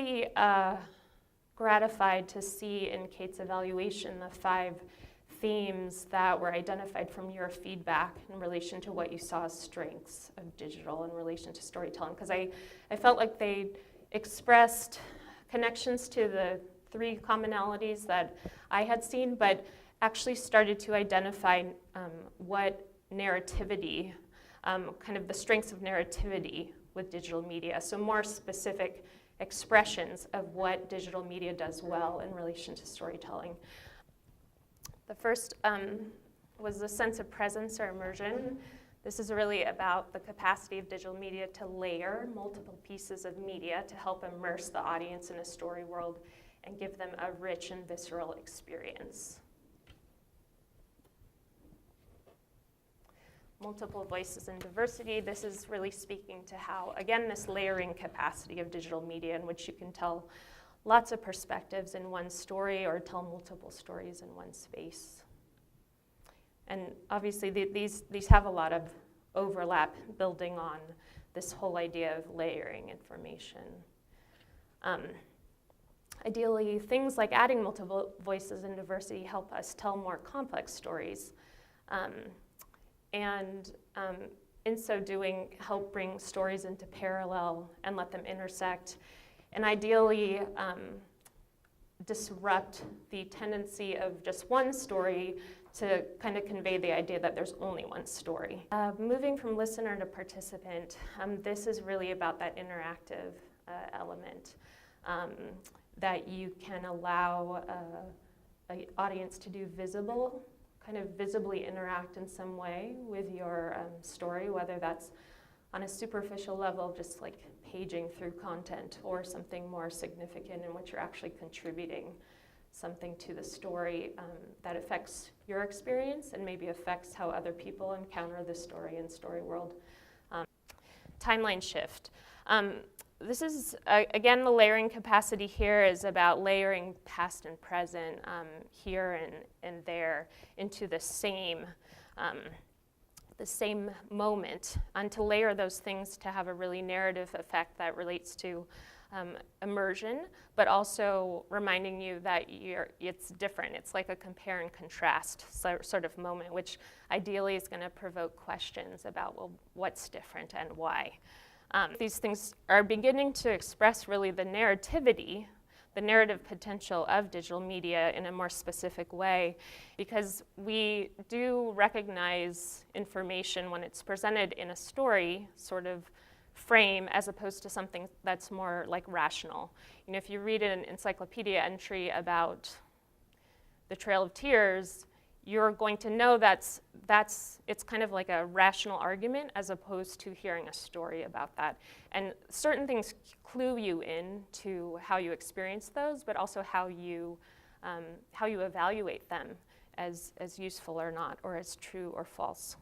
really gratified to see in Kate's evaluation the 5 themes that were identified from your feedback in relation to what you saw as strengths of digital in relation to storytelling, because I felt like they expressed connections to the 3 commonalities that I had seen, but actually started to identify what narrativity, kind of the strengths of narrativity with digital media, so more specific expressions of what digital media does well in relation to storytelling. The first was the sense of presence or immersion. This is really about the capacity of digital media to layer multiple pieces of media to help immerse the audience in a story world and give them a rich and visceral experience. Multiple voices and diversity. This is really speaking to how, again, this layering capacity of digital media in which you can tell lots of perspectives in one story or tell multiple stories in one space. And obviously these have a lot of overlap building on this whole idea of layering information. Ideally, things like adding multiple voices and diversity help us tell more complex stories. And in so doing, help bring stories into parallel and let them intersect, and ideally disrupt the tendency of just one story to kind of convey the idea that there's only one story. Moving from listener to participant, this is really about that interactive element, that you can allow an audience to do visible, kind of visibly interact in some way with your story, whether that's on a superficial level, just like paging through content, or something more significant in which you're actually contributing something to the story that affects your experience and maybe affects how other people encounter the story and story world. Timeline shift. This is, again, the layering capacity here is about layering past and present here and there into the same moment, and to layer those things to have a really narrative effect that relates to immersion, but also reminding you that it's different. It's like a compare and contrast sort of moment, which ideally is going to provoke questions about, well, what's different and why? These things are beginning to express really the narrativity, the narrative potential of digital media in a more specific way, because we do recognize information when it's presented in a story sort of frame as opposed to something that's more like rational. You know, if you read an encyclopedia entry about the Trail of Tears, you're going to know it's kind of like a rational argument as opposed to hearing a story about that. And certain things clue you in to how you experience those, but also how you evaluate them as useful or not, or as true or false.